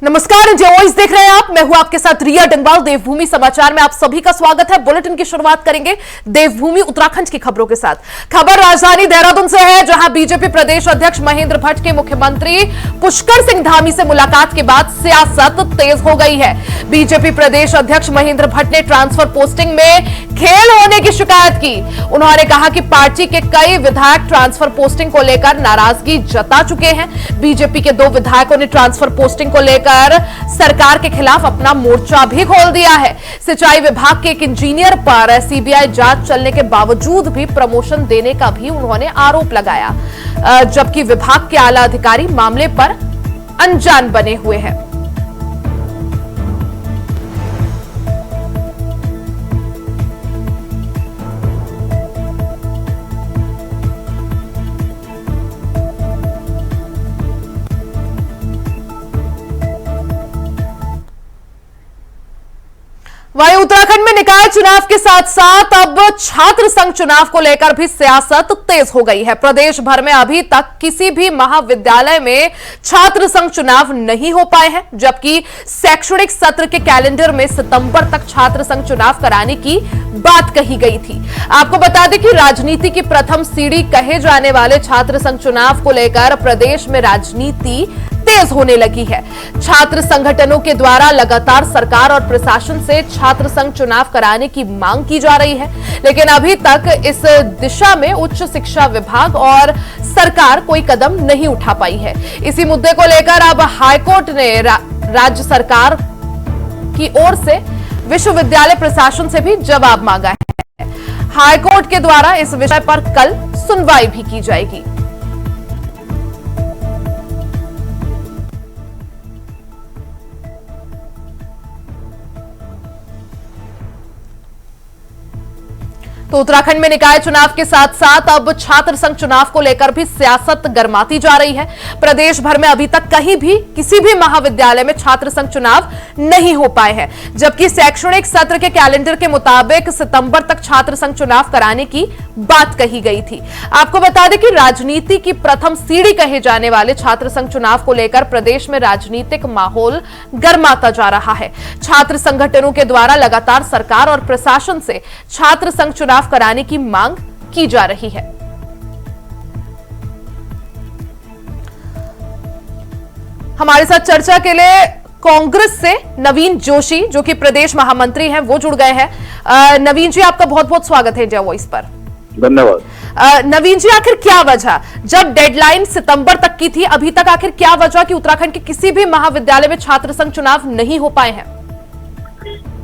नमस्कार, India voice देख रहे हैं आप। मैं हूं आपके साथ रिया डंगवाल। देवभूमि समाचार में आप सभी का स्वागत है। बुलेटिन की शुरुआत करेंगे देवभूमि उत्तराखंड की खबरों के साथ। खबर राजधानी देहरादून से है, जहां बीजेपी प्रदेश अध्यक्ष महेंद्र भट्ट के मुख्यमंत्री पुष्कर सिंह धामी से मुलाकात के बाद सियासत तेज हो गई है। बीजेपी प्रदेश अध्यक्ष महेंद्र भट्ट ने ट्रांसफर पोस्टिंग में खेल होने की शिकायत की। उन्होंने कहा कि पार्टी के कई विधायक ट्रांसफर पोस्टिंग को लेकर नाराजगी जता चुके हैं। बीजेपी के 2 विधायकों ने ट्रांसफर पोस्टिंग को लेकर सरकार के खिलाफ अपना मोर्चा भी खोल दिया है। सिंचाई विभाग के एक इंजीनियर पर सीबीआई जांच चलने के बावजूद भी प्रमोशन देने का भी उन्होंने आरोप लगाया, जबकि विभाग के आला अधिकारी मामले पर अनजान बने हुए हैं। वहीं उत्तराखंड में निकाय चुनाव के साथ साथ अब छात्र संघ चुनाव को लेकर भी सियासत तेज हो गई है। प्रदेश भर में अभी तक किसी भी महाविद्यालय में छात्र संघ चुनाव नहीं हो पाए हैं, जबकि शैक्षणिक सत्र के कैलेंडर में सितंबर तक छात्र संघ चुनाव कराने की बात कही गई थी। आपको बता दें कि राजनीति की प्रथम सीढ़ी कहे जाने वाले छात्र संघ चुनाव को लेकर प्रदेश में राजनीति तेज होने लगी है। छात्र संगठनों के द्वारा लगातार सरकार और प्रशासन से छात्र संघ चुनाव कराने की मांग की जा रही है, लेकिन अभी तक इस दिशा में उच्च शिक्षा विभाग और सरकार कोई कदम नहीं उठा पाई है। इसी मुद्दे को लेकर अब हाईकोर्ट ने राज्य सरकार की ओर से विश्वविद्यालय प्रशासन से भी जवाब मांगा है। हाईकोर्ट के द्वारा इस विषय पर कल सुनवाई भी की जाएगी। तो उत्तराखंड में निकाय चुनाव के साथ साथ अब छात्र संघ चुनाव को लेकर भी सियासत गर्माती जा रही है। प्रदेश भर में अभी तक कहीं भी किसी भी महाविद्यालय में छात्र संघ चुनाव नहीं हो पाए हैं, जबकि शैक्षणिक सत्र के कैलेंडर के मुताबिक सितंबर तक छात्र संघ चुनाव कराने की बात कही गई थी। आपको बता दें कि राजनीति की प्रथम सीढ़ी कहे जाने वाले छात्र संघ चुनाव को लेकर प्रदेश में राजनीतिक माहौल गर्माता जा रहा है। छात्र संगठनों के द्वारा लगातार सरकार और प्रशासन से छात्र संघ चुनाव कराने की मांग की जा रही है। हमारे साथ चर्चा के लिए कांग्रेस से नवीन जोशी, जो कि प्रदेश महामंत्री हैं, वो जुड़ गए हैं। नवीन जी, आपका बहुत बहुत स्वागत है इंडिया वॉइस पर। धन्यवाद। नवीन जी, आखिर क्या वजह, जब डेडलाइन सितंबर तक की थी, अभी तक आखिर क्या वजह कि उत्तराखंड के किसी भी महाविद्यालय में छात्र संघ चुनाव नहीं हो पाए हैं?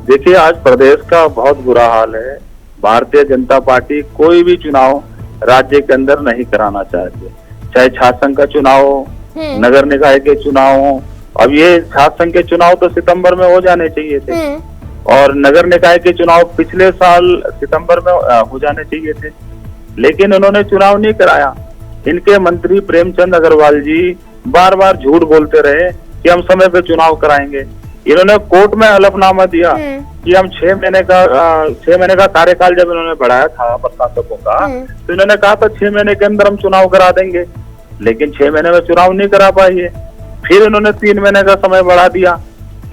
देखिए, आज प्रदेश का बहुत बुरा हाल है। भारतीय जनता पार्टी कोई भी चुनाव राज्य के अंदर नहीं कराना चाहती, चाहे छात्र संघ का चुनाव हो, नगर निकाय के चुनाव हो। अब ये छात्र संघ के चुनाव तो सितंबर में हो जाने चाहिए थे, और नगर निकाय के चुनाव पिछले साल सितंबर में हो जाने चाहिए थे, लेकिन उन्होंने चुनाव नहीं कराया। इनके मंत्री प्रेमचंद अग्रवाल जी बार बार झूठ बोलते रहे कि हम समय पे चुनाव कराएंगे। इन्होंने कोर्ट में हलफनामा दिया कि हम 6 महीने का कार्यकाल जब इन्होंने बढ़ाया था प्रशासकों का, तो इन्होंने कहा था 6 महीने के अंदर हम चुनाव करा देंगे, लेकिन 6 महीने में चुनाव नहीं करा पाए। फिर इन्होंने 3 महीने का समय बढ़ा दिया।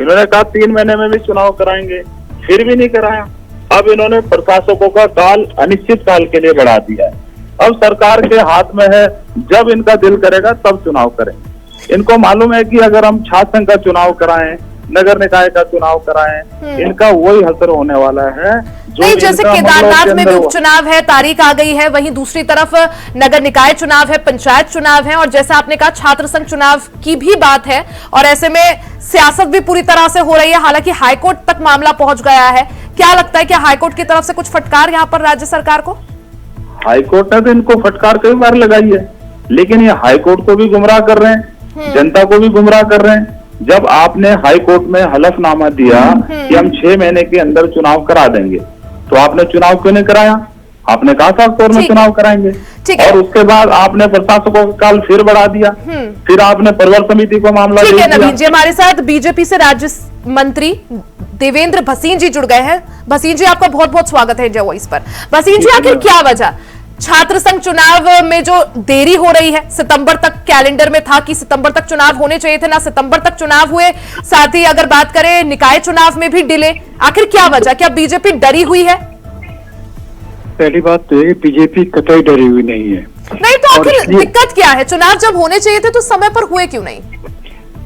इन्होंने कहा 3 महीने में भी चुनाव कराएंगे, फिर भी नहीं कराया। अब इन्होंने प्रशासकों का काल अनिश्चित काल के लिए बढ़ा दिया है। अब सरकार के हाथ में है, जब इनका दिल करेगा तब चुनाव करें। इनको मालूम है कि अगर हम छात्र संघ का चुनाव कराएं, नगर निकाय का चुनाव कराएं, इनका वही असर होने वाला है। नहीं, जैसे केदारनाथ में भी उपचुनाव है, तारीख आ गई है, वहीं दूसरी तरफ नगर निकाय चुनाव है, पंचायत चुनाव है, और जैसा आपने कहा छात्र संघ चुनाव की भी बात है, और ऐसे में सियासत भी पूरी तरह से हो रही है। हालांकि हाईकोर्ट तक मामला पहुंच गया है। क्या लगता है कि हाईकोर्ट की तरफ से कुछ फटकार यहाँ पर राज्य सरकार को? हाईकोर्ट ने तो इनको फटकार कई बार लगाई है, लेकिन ये हाईकोर्ट को भी गुमराह कर रहे हैं, जनता को भी गुमराह कर रहे हैं। जब आपने हाईकोर्ट में हलफनामा दिया कि हम 6 महीने के अंदर चुनाव करा देंगे, तो आपने चुनाव क्यों नहीं कराया? आपने कहा था अक्टूबर में चुनाव कराएंगे, और उसके बाद आपने प्रशासकों का काल फिर बढ़ा दिया। फिर आपने परिवार समिति को मामला ठीक है। नवीन जी, हमारे साथ बीजेपी से राज्य मंत्री देवेंद्र भसीन जी जुड़ गए हैं। भसीन जी, आपका बहुत बहुत स्वागत है इंडिया वॉइस पर। भसीन जी, आखिर क्या वजह छात्र संघ चुनाव में जो देरी हो रही है, सितंबर तक कैलेंडर में था कि सितंबर तक चुनाव होने चाहिए थे, ना सितंबर तक चुनाव हुए। साथ ही अगर बात करें निकाय चुनाव में भी डिले, आखिर क्या वजह? क्या बीजेपी डरी हुई है? पहली बात तो है बीजेपी कतई डरी हुई नहीं है। नहीं तो आखिर दिक्कत क्या है? चुनाव जब होने चाहिए थे तो समय पर हुए क्यों नहीं?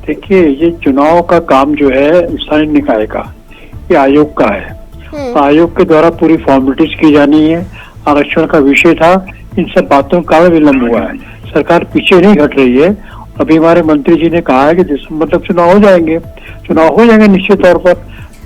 देखिए, ये चुनाव का काम जो है स्थानीय निकाय का, ये आयोग का है। आयोग के द्वारा पूरी फॉर्मेलिटीज की जानी है। आरक्षण का विषय था, इन सब बातों का विलंब हुआ है। सरकार पीछे नहीं हट रही है। अभी हमारे मंत्री जी ने कहा है कि दिसंबर तक चुनाव हो जाएंगे निश्चित तौर पर।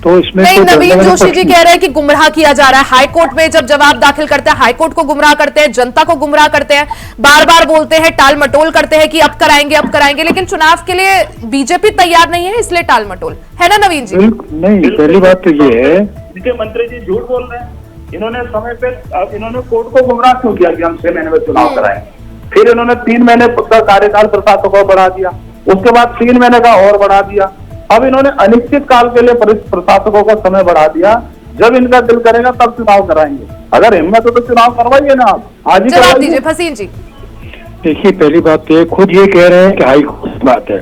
तो इसमें नहीं, नवीन जोशी जी कह रहे हैं कि गुमराह किया जा रहा है। हाईकोर्ट में जब जवाब दाखिल करते हैं, हाईकोर्ट को गुमराह करते हैं, जनता को गुमराह करते हैं, बार बार बोलते हैं, टाल मटोल करते हैं कि अब कराएंगे, लेकिन चुनाव के लिए बीजेपी तैयार नहीं है, इसलिए टाल मटोल है ना नवीन जी? नहीं, पहली बात तो ये है, इनके मंत्री जी झूठ बोल रहे हैं। इन्होंने समय पे इन्होंने कोर्ट को गुमराह क्यों किया कि हम 6 महीने में चुनाव कराएंगे? फिर इन्होंने 3 महीने का कार्यकाल प्रशासकों को बढ़ा दिया, उसके बाद 3 महीने का और बढ़ा दिया। अब इन्होंने अनिश्चित काल के लिए प्रशासकों का समय बढ़ा दिया। जब इनका दिल करेगा तब चुनाव कराएंगे। अगर हिम्मत हो तो चुनाव करवाइए ना, आप आज ही जवाब दीजिए भसीन जी। देखिए, पहली बात तो खुद ये कह रहे हैं कि हाईकोर्ट की बात है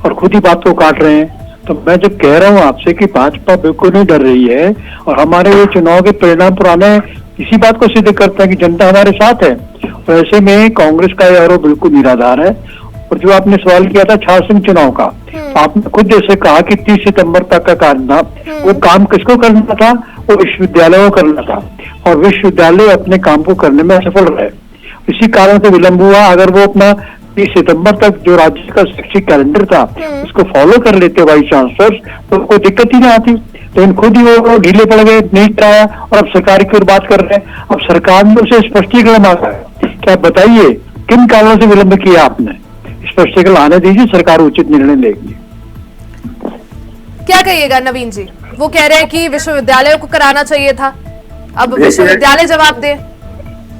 और खुद ही बात को काट रहे हैं। तो मैं जब कह रहा हूँ आपसे कि भाजपा बिल्कुल नहीं डर रही है और हमारे ये चुनाव के परिणाम पुराने इसी बात को सिद्ध करते हैं कि जनता हमारे साथ है। और ऐसे में कांग्रेस का ये आरोप बिल्कुल निराधार है। और जो आपने सवाल किया था छात्र संघ चुनाव का, आपने खुद जैसे कहा कि 30 सितंबर तक का काम था, वो काम किसको करना था? वो विश्वविद्यालयों को करना था और विश्वविद्यालय अपने काम को करने में असफल रहे। इसी कारण से विलंब हुआ। अगर वो अपना 30 सितंबर तक जो राज्य का शैक्षिक कैलेंडर था उसको फॉलो कर लेते वाइस चांसलर, तो कोई दिक्कत ही ना आती। लेकिन खुद ही वो ढीले पड़ गए, नहीं कराया और अब सरकार की ओर बात कर रहे हैं। अब सरकार ने उसे स्पष्टीकरण मांगा है कि आप बताइए किन कारणों से विलंब किया आपने, स्पष्टीकरण आने दीजिए, सरकार उचित निर्णय लेगी। क्या कहिएगा नवीन जी? वो कह रहे हैं कि विश्वविद्यालयों को कराना चाहिए था, अब विश्वविद्यालय जवाब दे।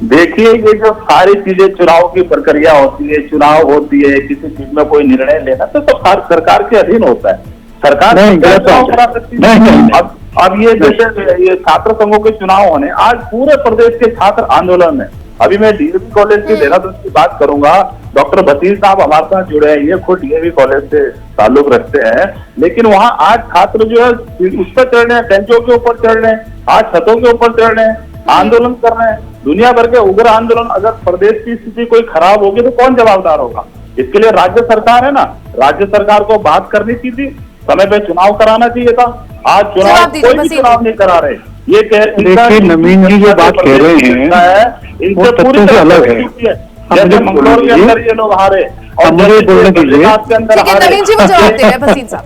देखिए, ये जो सारी चीजें चुनाव की प्रक्रिया होती है, चुनाव होती है, किसी चीज में कोई निर्णय लेना तो सरकार के अधीन होता है। सरकार चुनाव करा सकती है। अब ये जैसे ये छात्र संघों के चुनाव होने, आज पूरे प्रदेश के छात्र आंदोलन में। अभी मैं डीएवी कॉलेज की देहरादून की बात करूंगा। डॉक्टर भसीन साहब हमारे साथ जुड़े हैं, ये खुद डीएवी कॉलेज से ताल्लुक रखते हैं। लेकिन वहाँ आज छात्र जो है उस पर चढ़ रहे हैं, बेंचों के ऊपर चढ़ रहे हैं, आज छतों के ऊपर चढ़ रहे हैं, आंदोलन कर रहे हैं। दुनिया भर के उग्र आंदोलन। अगर प्रदेश की स्थिति कोई खराब होगी तो कौन जवाबदार होगा? इसके लिए राज्य सरकार है ना। राज्य सरकार को बात करनी चाहिए, समय पे चुनाव कराना चाहिए था। आज चुनाव कोई भी चुनाव नहीं करा रहे। ये देखिए, नवीन जी जो बात कह रहे हैं इनसे पूरी तरह अलग है। जैसे मंगलौर के अंदर ये लोग हारे और मुझे बोलने दीजिए। नवीन जी वो जवाब दे रहे हैं भसीन साहब।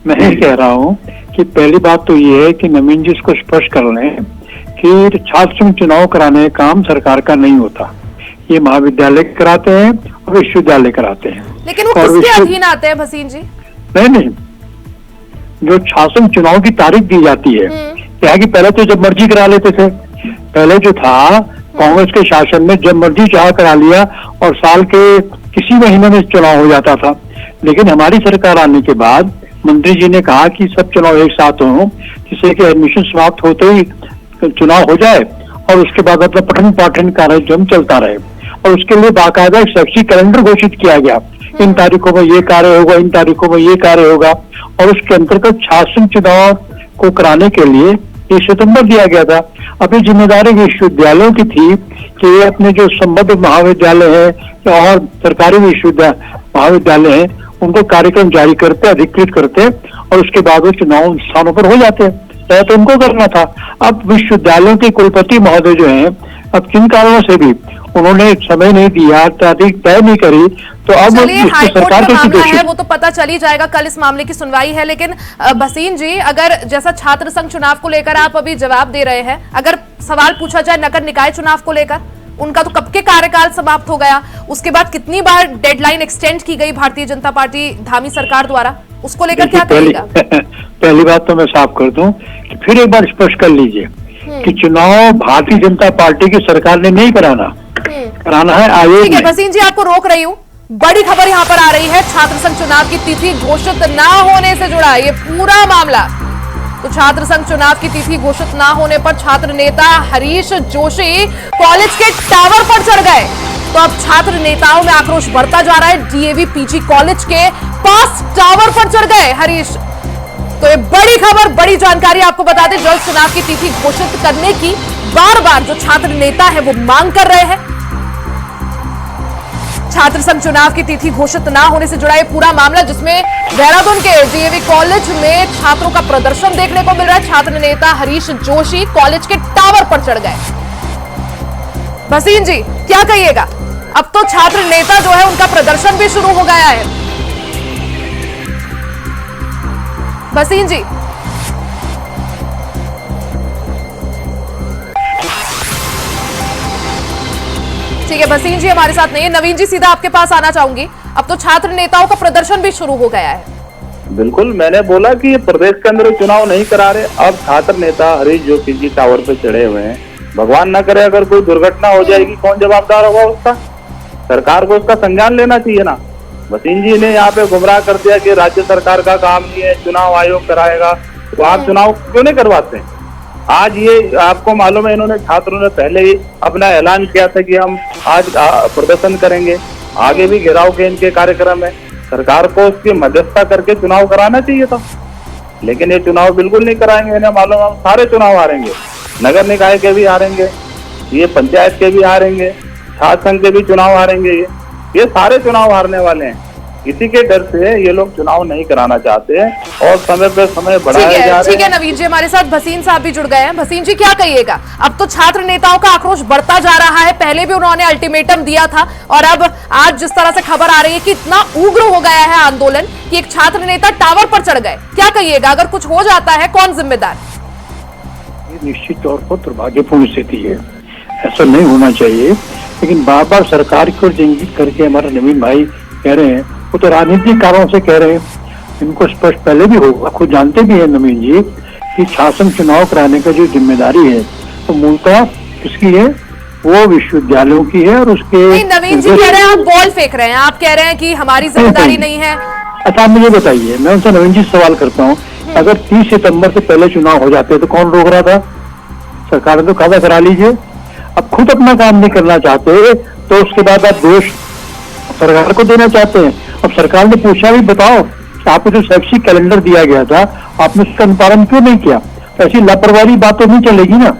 मैं ये कह रहा हूँ कि पहली बात तो ये है कि नवीन जी इसको स्पष्ट कर रहे हैं कि छात्र संघ चुनाव कराने का काम सरकार का नहीं होता। ये महाविद्यालय कराते हैं और विश्वविद्यालय कराते हैं। लेकिन वो किसके अधीन आते हैं भसीन जी? नहीं, जो छात्र संघ चुनाव की तारीख दी जाती है, क्या कि पहले तो जब मर्जी करा लेते थे। पहले जो था कांग्रेस के शासन में जब मर्जी चाह करा लिया और साल के किसी महीने में चुनाव हो जाता था। लेकिन हमारी सरकार आने के बाद मंत्री जी ने कहा कि सब चुनाव एक साथ हो, जिससे कि एडमिशन समाप्त होते ही चुनाव हो जाए और उसके बाद अपना पठन पाठन कार्यक्रम चलता रहे। और उसके लिए बाकायदा शैक्षिक कैलेंडर घोषित किया गया, इन तारीखों में ये कार्य होगा, इन तारीखों में ये कार्य होगा। और उसके अंतर्गत छात्र चुनाव को कराने के लिए 1 सितंबर दिया गया था। अभी जिम्मेदारी विश्वविद्यालयों की थी कि ये अपने जो संबद्ध महाविद्यालय है और सरकारी महाविद्यालय है उनको कार्यक्रम जारी करते, अधिकृत करते और उसके बाद वो चुनाव स्थानों पर हो जाते। तो उनको करना था। अब विश्वविद्यालयों के कुलपति महोदय जो हैं, अब किन कारणों से भी उन्होंने समय नहीं दिया, तारीख तय नहीं करी, तो अब सरकार का मामला है वो तो पता चल ही जाएगा। कल इस मामले की सुनवाई है। लेकिन भसीन जी, अगर जैसा छात्र संघ चुनाव को लेकर आप अभी जवाब दे रहे हैं, अगर सवाल पूछा जाए नगर निकाय चुनाव को लेकर, उनका तो कब के कार्यकाल समाप्त हो गया, उसके बाद कितनी बार डेडलाइन एक्सटेंड की गई भारतीय जनता पार्टी धामी सरकार द्वारा, उसको लेकर क्या कहेगा? पहली बात तो मैं साफ कर दूं कि फिर एक बार स्पष्ट कर लीजिए कि चुनाव भारतीय जनता पार्टी की सरकार ने नहीं कराना है आयोग। ठीक है भसीन जी, आपको रोक रही हूँ। बड़ी खबर यहाँ पर आ रही है, छात्र संघ चुनाव की तिथि घोषित न होने से जुड़ा ये पूरा मामला। तो छात्र संघ चुनाव की तिथि घोषित न होने पर छात्र नेता हरीश जोशी कॉलेज के टावर पर चढ़ गए। तो अब छात्र नेताओं में आक्रोश बढ़ता जा रहा है। डीएवी पीजी कॉलेज के पास टावर पर चढ़ गए हरीश। तो ये बड़ी खबर, बड़ी जानकारी आपको बता दें, जल्द चुनाव की तिथि घोषित करने की बार बार जो छात्र नेता है वो मांग कर रहे हैं। छात्र संघ चुनाव की तिथि घोषित ना होने से जुड़ा ये पूरा मामला, जिसमें देहरादून के डीएवी कॉलेज में छात्रों का प्रदर्शन देखने को मिल रहा है। छात्र नेता हरीश जोशी कॉलेज के टावर पर चढ़ गए। भसीन जी, क्या कहिएगा? अब तो छात्र नेता जो है उनका प्रदर्शन भी शुरू हो गया है। भसीन जी, ठीक है, भसीन जी हमारे साथ नहीं है। नवीन जी, सीधा आपके पास आना चाहूंगी। अब तो छात्र नेताओं का प्रदर्शन भी शुरू हो गया है। बिल्कुल, मैंने बोला कि प्रदेश के अंदर चुनाव नहीं करा रहे। अब छात्र नेता हरीश जोशी जी टावर पे चढ़े हुए हैं। भगवान न करे अगर कोई दुर्घटना हो जाएगी, कौन जवाबदार होगा उसका? सरकार को उसका संज्ञान लेना चाहिए ना। भसीन जी ने यहाँ पे गुमराह कर दिया कि राज्य सरकार का काम नहीं है, चुनाव आयोग कराएगा। तो आप चुनाव क्यों नहीं करवाते हैं? आज ये आपको मालूम है, इन्होंने छात्रों ने पहले ही अपना ऐलान किया था कि हम आज प्रदर्शन करेंगे, आगे भी घेराव के इनके कार्यक्रम है। सरकार को उसकी मध्यस्थता करके चुनाव कराना चाहिए था, लेकिन ये चुनाव बिल्कुल नहीं कराएंगे। इन्हें मालूम हम सारे चुनाव हारेंगे, नगर निकाय के भी हारेंगे, ये पंचायत के भी हारेंगे, छात्र संघ के भी चुनाव हारेंगे। ये सारे चुनाव हारने वाले हैं। इसी के डर से ये लोग चुनाव नहीं कराना चाहते हैं और समय पे समय बढ़ाए जा रहे हैं। ठीक है नवीन जी, हमारे साथ भसीन साहब भी जुड़ गए हैं। भसीन जी, क्या कहिएगा? अब तो छात्र नेताओं का आक्रोश बढ़ता जा रहा है। पहले भी उन्होंने अल्टीमेटम दिया था और अब आज जिस तरह से खबर आ रही है कि इतना उग्र हो गया है आंदोलन कि एक छात्र नेता टावर पर चढ़ गए। क्या कहिएगा? अगर कुछ हो जाता है, कौन जिम्मेदार? ये निश्चित तौर पर दुर्भाग्यपूर्ण स्थिति है, ऐसा नहीं होना चाहिए। लेकिन बार बार सरकार को इंगित करके हमारे नवीन भाई कह रहे हैं, वो तो राजनीतिक कारणों से कह रहे हैं। इनको स्पष्ट पहले भी होगा, खुद जानते भी है नवीन जी कि छात्र चुनाव कराने का जो जिम्मेदारी है तो मूलतः किसकी है? वो विश्वविद्यालयों की है। और उसके नवीन जी कह रहे हैं, आप बॉल फेंक रहे हैं, आप कह रहे हैं कि हमारी जिम्मेदारी नहीं है। अच्छा, आप मुझे बताइए, मैं उनसे नवीन जी सवाल करता हूँ, अगर 30 सितंबर से पहले चुनाव हो जाते तो कौन रोक रहा था? सरकार ने तो कहा करा लीजिए। अब खुद अपना काम नहीं करना चाहते तो उसके बाद आप दोष सरकार को देना चाहते हैं। अब सरकार ने पूछा भी, बताओ आपको जो शैक्षिक कैलेंडर दिया गया था आपने उसका अनुपालन क्यों नहीं किया? ऐसी लापरवाही बात तो नहीं चलेगी ना।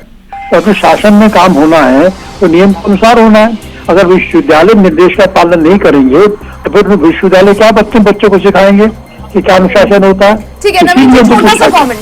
तो अगर शासन में काम होना है तो नियम के अनुसार होना है। अगर विश्वविद्यालय निर्देश का पालन नहीं करेंगे तो फिर विश्वविद्यालय क्या बच्चों को सिखाएंगे कि क्या अनुशासन होता है? ठीक है नवीन जी, छोटा सा कमेंट।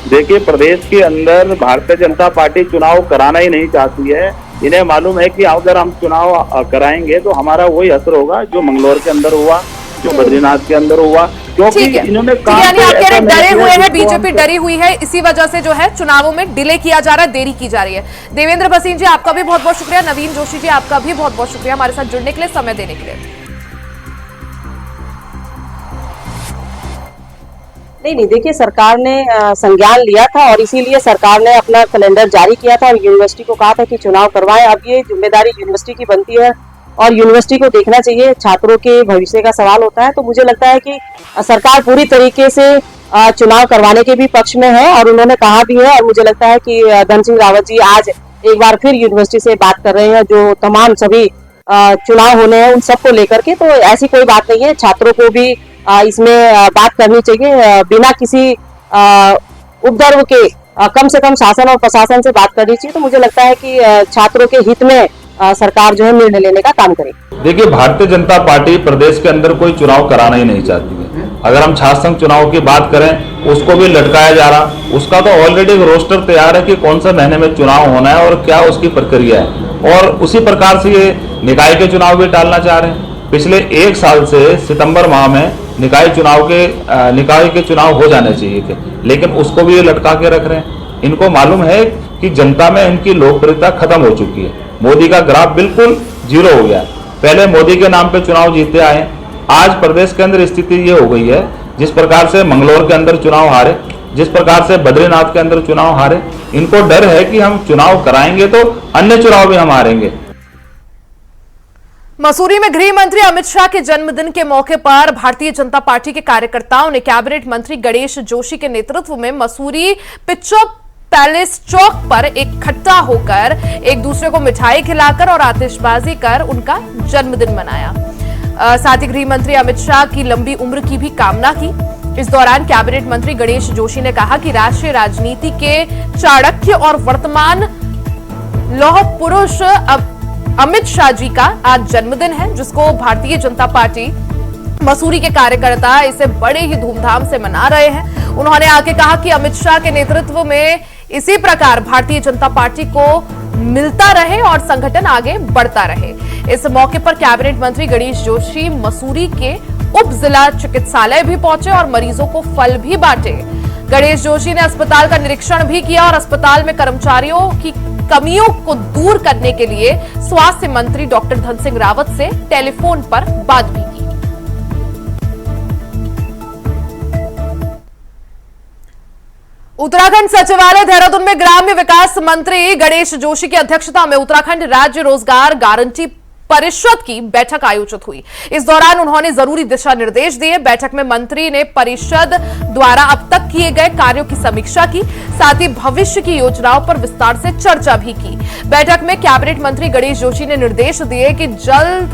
देखिए, प्रदेश के अंदर भारतीय जनता पार्टी चुनाव कराना ही नहीं चाहती है। इन्हें मालूम है कि अगर हम चुनाव कराएंगे तो हमारा वही असर होगा जो मंगलौर के अंदर हुआ, जो बद्रीनाथ के अंदर हुआ, क्योंकि इन्होंने यानी आप कह रहे डरे हुए हैं, बीजेपी डरी हुई है, इसी वजह से जो है चुनावों में डिले किया जा रहा है, देरी की जा रही है। देवेंद्र भसीन जी, आपका भी बहुत बहुत शुक्रिया। नवीन जोशी जी, आपका भी बहुत बहुत शुक्रिया हमारे साथ जुड़ने के लिए, समय देने के लिए। नहीं, देखिए, सरकार ने संज्ञान लिया था और इसीलिए सरकार ने अपना कैलेंडर जारी किया था और यूनिवर्सिटी को कहा था कि चुनाव करवाएं। अब ये जिम्मेदारी यूनिवर्सिटी की बनती है और यूनिवर्सिटी को देखना चाहिए, छात्रों के भविष्य का सवाल होता है। तो मुझे लगता है कि सरकार पूरी तरीके से चुनाव करवाने के भी पक्ष में है और उन्होंने कहा भी है। और मुझे लगता है कि धन सिंह रावत जी आज एक बार फिर यूनिवर्सिटी से बात कर रहे हैं, जो तमाम सभी चुनाव होने हैं उन सबको लेकर के। तो ऐसी कोई बात नहीं है, छात्रों को भी इसमें बात करनी चाहिए, बिना किसी उपद्रव के कम से कम शासन और प्रशासन से बात करनी चाहिए। तो मुझे लगता है कि छात्रों के हित में सरकार जो है निर्णय लेने का काम करे। देखिए, भारतीय जनता पार्टी प्रदेश के अंदर कोई चुनाव कराना ही नहीं चाहती है। अगर हम छात्र संघ चुनाव की बात करें, उसको भी लटकाया जा रहा, उसका तो ऑलरेडी एक रोस्टर तैयार है कि कौन सा महीने में चुनाव होना है और क्या उसकी प्रक्रिया है। और उसी प्रकार से ये निकाय के चुनाव भी टालना चाह रहे हैं। पिछले 1 साल से सितंबर माह में निकाय के चुनाव हो जाने चाहिए थे, लेकिन उसको भी ये लटका के रख रहे हैं। इनको मालूम है कि जनता में इनकी लोकप्रियता खत्म हो चुकी है। मोदी का ग्राफ बिल्कुल जीरो हो गया। पहले मोदी के नाम पे चुनाव जीते आए, आज प्रदेश के अंदर स्थिति ये हो गई है, जिस प्रकार से मंगलौर के अंदर चुनाव हारे, जिस प्रकार से बद्रीनाथ के अंदर चुनाव हारे, इनको डर है कि हम चुनाव कराएंगे तो अन्य चुनाव भी हम हारेंगे। मसूरी में गृह मंत्री अमित शाह के जन्मदिन के मौके पर भारतीय जनता पार्टी के कार्यकर्ताओं ने कैबिनेट मंत्री गणेश जोशी के नेतृत्व में मसूरी पिच्चर पैलेस चौक पर इकट्ठा होकर एक दूसरे को मिठाई खिलाकर और आतिशबाजी कर उनका जन्मदिन मनाया। साथ ही गृह मंत्री अमित शाह की लंबी उम्र की भी कामना की। इस दौरान कैबिनेट मंत्री गणेश जोशी ने कहा कि राष्ट्रीय राजनीति के चाणक्य और वर्तमान लौह पुरुष अमित शाह जी का आज जन्मदिन है, जिसको भारतीय जनता पार्टी मसूरी के कार्यकर्ता इसे बड़े ही धूमधाम से मना रहे हैं। उन्होंने आगे कहा कि अमित शाह के नेतृत्व में इसी प्रकार भारतीय जनता पार्टी को मिलता रहे और संगठन आगे बढ़ता रहे। इस मौके पर कैबिनेट मंत्री गणेश जोशी मसूरी के उप जिला चिकित्सालय भी पहुंचे और मरीजों को फल भी बांटे। गणेश जोशी ने अस्पताल का निरीक्षण भी किया और अस्पताल में कर्मचारियों की कमियों को दूर करने के लिए स्वास्थ्य मंत्री डॉक्टर धन सिंह रावत से टेलीफोन पर बात भी की। उत्तराखंड सचिवालय देहरादून में ग्राम्य विकास मंत्री गणेश जोशी की अध्यक्षता में उत्तराखंड राज्य रोजगार गारंटी परिषद की बैठक आयोजित हुई। इस दौरान उन्होंने जरूरी दिशा निर्देश दिए। बैठक में मंत्री ने परिषद द्वारा अब तक किए गए कार्यों की समीक्षा की, साथ ही भविष्य की योजनाओं पर विस्तार से चर्चा भी की। बैठक में कैबिनेट मंत्री गणेश जोशी ने निर्देश दिए कि जल्द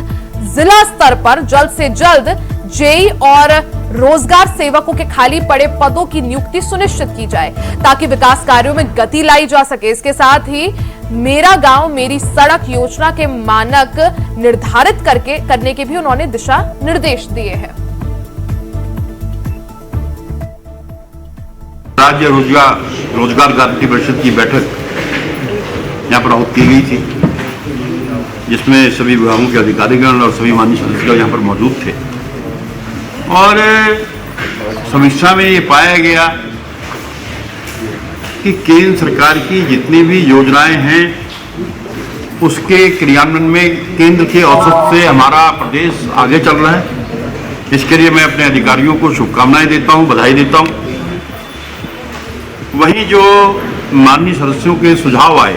जिला स्तर पर जल्द से जल्द जेई और रोजगार सेवकों के खाली पड़े पदों की नियुक्ति सुनिश्चित की जाए ताकि विकास कार्यों में गति लाई जा सके। इसके साथ ही मेरा गांव मेरी सड़क योजना के मानक निर्धारित करने के भी उन्होंने दिशा निर्देश दिए हैं। राज्य रोजगार गारंटी परिषद की बैठक यहाँ पर आयोजित की गई थी, जिसमें सभी विभागों के अधिकारीगण और सभी माननीय सदस्य यहाँ पर मौजूद थे और समीक्षा में ये पाया गया कि केंद्र सरकार की जितनी भी योजनाएं हैं उसके क्रियान्वयन में केंद्र के औसत से हमारा प्रदेश आगे चल रहा है। इसके लिए मैं अपने अधिकारियों को शुभकामनाएं देता हूं, बधाई देता हूं। वहीं जो माननीय सदस्यों के सुझाव आए,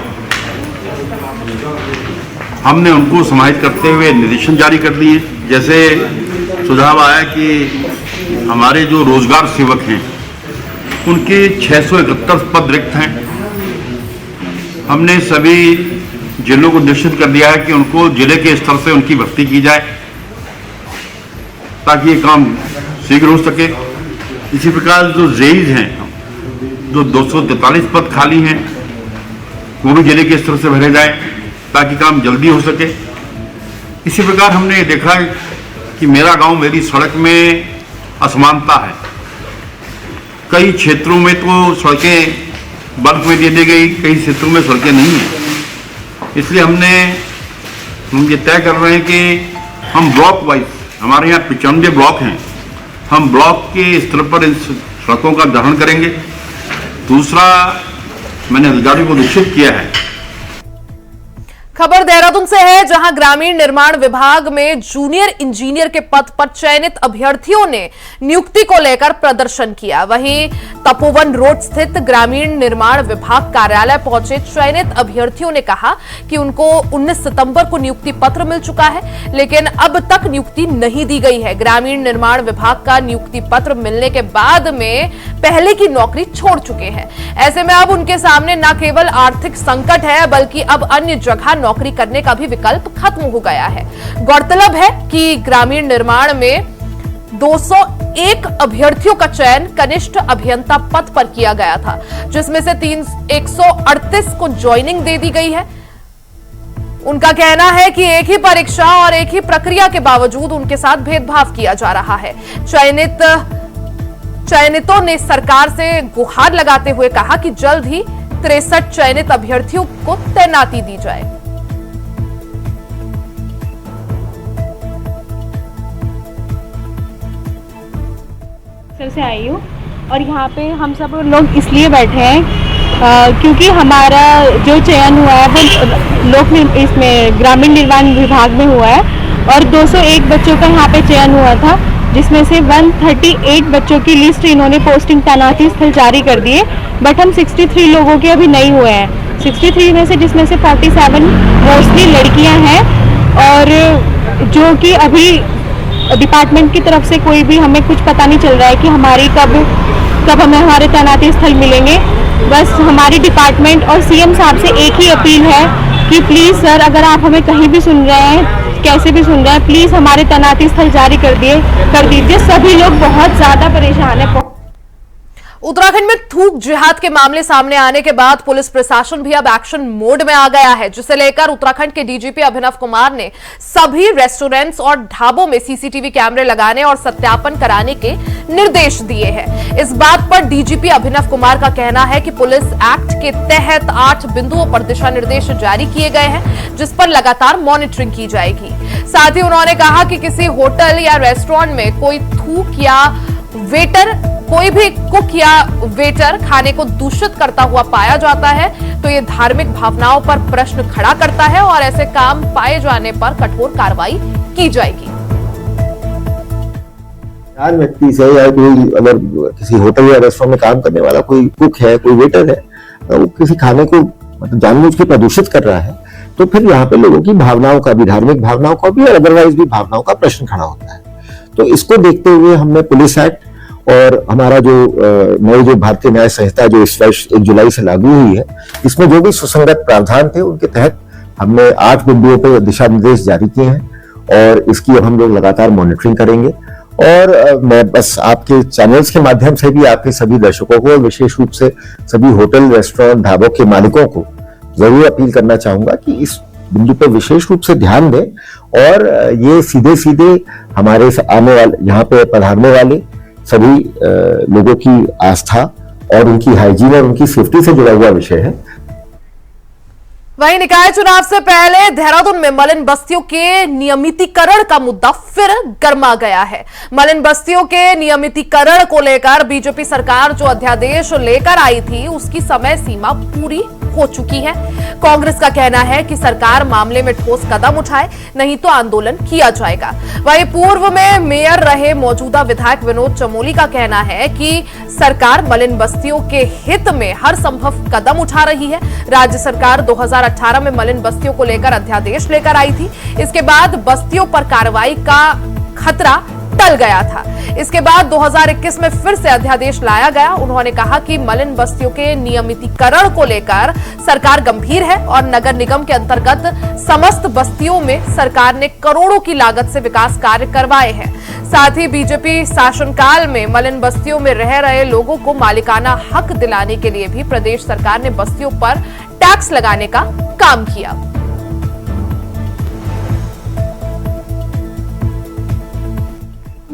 हमने उनको समाहित करते हुए निर्देशन जारी कर दिए। जैसे सुझाव आया कि हमारे जो रोजगार सेवक हैं उनके 671 पद रिक्त हैं। हमने सभी जिलों को निश्चित कर दिया है कि उनको जिले के स्तर से उनकी भर्ती की जाए ताकि ये काम शीघ्र हो सके। इसी प्रकार जो जेईज हैं, जो 243 पद खाली हैं, वो भी जिले के स्तर से भरे जाए ताकि काम जल्दी हो सके। इसी प्रकार हमने देखा कि मेरा गांव मेरी सड़क में असमानता है। कई क्षेत्रों में तो सड़कें बल्क में दे दी गई, कई क्षेत्रों में सड़कें नहीं हैं। इसलिए हम ये तय कर रहे हैं कि हम ब्लॉक वाइज, हमारे यहाँ 95 ब्लॉक हैं, हम ब्लॉक के स्तर पर इन सड़कों का ग्रहण करेंगे। दूसरा, मैंने अधिकारियों को निश्चित किया है। खबर देहरादून से है, जहां ग्रामीण निर्माण विभाग में जूनियर इंजीनियर के पद पर चयनित अभ्यर्थियों ने नियुक्ति को लेकर प्रदर्शन किया। वहीं तपोवन रोड स्थित ग्रामीण निर्माण विभाग कार्यालय पहुंचे चयनित अभ्यर्थियों ने कहा कि उनको 19 सितंबर को नियुक्ति पत्र मिल चुका है, लेकिन अब तक नियुक्ति नहीं दी गई है। ग्रामीण निर्माण विभाग का नियुक्ति पत्र मिलने के बाद में पहले की नौकरी छोड़ चुके हैं। ऐसे में अब उनके सामने न केवल आर्थिक संकट है, बल्कि अब अन्य जगह नौकरी करने का भी विकल्प खत्म हो गया है। गौरतलब है कि ग्रामीण निर्माण में 201 अभ्यर्थियों का चयन कनिष्ठ अभियंता पद पर किया गया था, जिसमें से 138 को ज्वाइनिंग दे दी गई है। उनका कहना है कि एक ही परीक्षा और एक ही प्रक्रिया के बावजूद उनके साथ भेदभाव किया जा रहा है। चयनितों ने सरकार से गुहार लगाते हुए कहा कि जल्द ही 63 चयनित अभ्यर्थियों को तैनाती दी जाए। से आई हूँ और यहाँ पे हम सब लोग इसलिए बैठे हैं क्योंकि हमारा जो चयन हुआ है वो इसमें ग्रामीण निर्माण विभाग में हुआ है और 201 बच्चों का यहाँ पे चयन हुआ था, जिसमें से 138 बच्चों की लिस्ट इन्होंने पोस्टिंग तैनाती स्थल जारी कर दिए। बट हम 63 लोगों के अभी नहीं हुए हैं। 63 में से जिसमें से 47 मोस्टली लड़कियां हैं और जो कि अभी डिपार्टमेंट की तरफ से कोई भी हमें कुछ पता नहीं चल रहा है कि हमारी कब हमें हमारे तैनाती स्थल मिलेंगे। बस हमारी डिपार्टमेंट और सीएम साहब से एक ही अपील है कि प्लीज़ सर, अगर आप हमें कहीं भी सुन रहे हैं, कैसे भी सुन रहे हैं, प्लीज़ हमारे तैनाती स्थल जारी कर दीजिए। सभी लोग बहुत ज़्यादा परेशान है। उत्तराखंड में थूक जिहाद के मामले सामने आने के बाद पुलिस प्रशासन भी अब एक्शन मोड में आ गया है, जिसे लेकर उत्तराखंड के डीजीपी अभिनव कुमार ने सभी रेस्टोरेंट्स और ढाबों में सीसीटीवी कैमरे लगाने और सत्यापन कराने के निर्देश दिए हैं। इस बात पर डीजीपी अभिनव कुमार का कहना है कि पुलिस एक्ट के तहत 8 बिंदुओं पर दिशा निर्देश जारी किए गए हैं, जिस पर लगातार मॉनिटरिंग की जाएगी। साथ ही उन्होंने कहा कि किसी होटल या रेस्टोरेंट में कोई थूक या वेटर, कोई भी कुक या वेटर खाने को दूषित करता हुआ पाया जाता है तो ये धार्मिक भावनाओं पर प्रश्न खड़ा करता है और ऐसे काम पाए जाने पर कठोर कार्रवाई की जाएगी। 4 व्यक्ति से या कोई अगर किसी होटल या रेस्टोरेंट में काम करने वाला कोई कुक है, कोई वेटर है, तो वो किसी खाने को मतलब जानबूझ के प्रदूषित कर रहा है तो फिर यहाँ पे लोगों की भावनाओं का भी, धार्मिक भावनाओं का भी और अदरवाइज भी भावनाओं का प्रश्न खड़ा होता है। तो इसको देखते हुए हमने पुलिस एक्ट और हमारा जो नई जो भारतीय न्याय संहिता जो इस वर्ष 1 जुलाई से लागू हुई है, इसमें जो भी सुसंगत प्रावधान थे उनके तहत हमने 8 बिंदुओं पर दिशा निर्देश जारी किए हैं और इसकी अब हम लोग लगातार मॉनिटरिंग करेंगे। और मैं बस आपके चैनल्स के माध्यम से भी आपके सभी दर्शकों को, विशेष रूप से सभी होटल, रेस्टोरेंट, ढाबों के मालिकों को जरूर अपील करना चाहूंगा कि इस बिंदु पर विशेष रूप से ध्यान दें और ये सीधे सीधे हमारे आने वाले, यहाँ पे पधारने वाले सभी लोगों की आस्था और उनकी हाइजीन और उनकी सेफ्टी से जुड़ा हुआ विषय है। वहीं निकाय चुनाव से पहले देहरादून में मलिन बस्तियों के नियमितीकरण का मुद्दा फिर गर्मा गया है। मलिन बस्तियों के नियमितीकरण को लेकर बीजेपी सरकार जो अध्यादेश लेकर आई थी उसकी समय सीमा पूरी हो चुकी है। कांग्रेस का कहना है कि सरकार मामले में ठोस कदम उठाए, नहीं तो आंदोलन किया जाएगा। वहीं पूर्व में मेयर रहे मौजूदा विधायक विनोद चमोली का कहना है कि सरकार मलिन बस्तियों के हित में हर संभव कदम उठा रही है। राज्य सरकार 2018 में मलिन बस्तियों को लेकर अध्यादेश लेकर आई थी। इसके बाद बस्तियों पर कार्रवाई का खतरा टल गया था। इसके बाद 2021 में फिर से अध्यादेश लाया गया। उन्होंने कहा कि मलिन बस्तियों के नियमितीकरण को लेकर सरकार गंभीर है और नगर निगम के अंतर्गत समस्त बस्तियों में सरकार ने करोड़ों की लागत से विकास कार्य करवाए हैं। साथ ही बीजेपी शासनकाल में मलिन बस्तियों में रह रहे लोगों को मालिकाना हक दिलाने के लिए भी प्रदेश सरकार ने बस्तियों पर टैक्स लगाने का काम किया।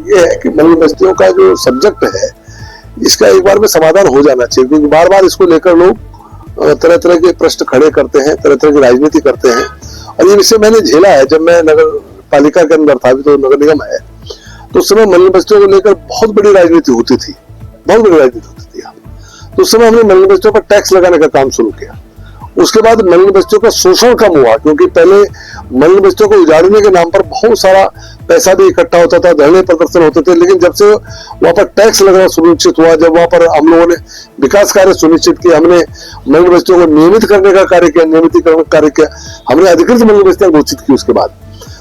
ये है कि मलिन बस्तियों का जो सब्जेक्ट है इसका एक बार में समाधान हो जाना चाहिए, क्योंकि बार बार इसको लेकर लोग तरह तरह के प्रश्न खड़े करते हैं, तरह तरह की राजनीति करते हैं। और ये विषय मैंने झेला है। जब मैं नगर पालिका के अंदर था, अभी तो नगर निगम है, तो उस समय मलिन बस्तियों को लेकर बहुत बड़ी राजनीति होती थी, बहुत बड़ी राजनीति होती थी। तो उस समय हमने मलिन बस्तियों पर टैक्स लगाने का काम शुरू किया। उसके बाद मलिन बस्तियों का शोषण कम हुआ, क्योंकि पहले मलिन बस्तियों को उजाड़ने के नाम पर बहुत सारा पैसा भी इकट्ठा होता था, धरने प्रदर्शन होते थे। लेकिन जब से वहां पर टैक्स लगना सुनिश्चित हुआ, जब वहां पर हम लोगों ने विकास कार्य सुनिश्चित किया, हमने मलिन बस्तियों को नियमित करने का कार्य किया, नियमितीकरण कार्य किया, हमने अधिकृत मलिन बस्तियां घोषित की। उसके बाद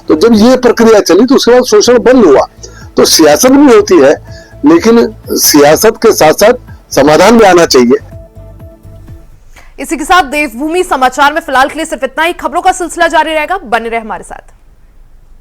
तो जब ये प्रक्रिया चली तो उसके बाद शोषण बंद हुआ। तो सियासत भी होती है, लेकिन सियासत के साथ साथ समाधान भी आना चाहिए। इसी के साथ देवभूमि समाचार में फिलहाल के लिए सिर्फ इतना ही। खबरों का सिलसिला जारी रहेगा, बने रहे हमारे साथ।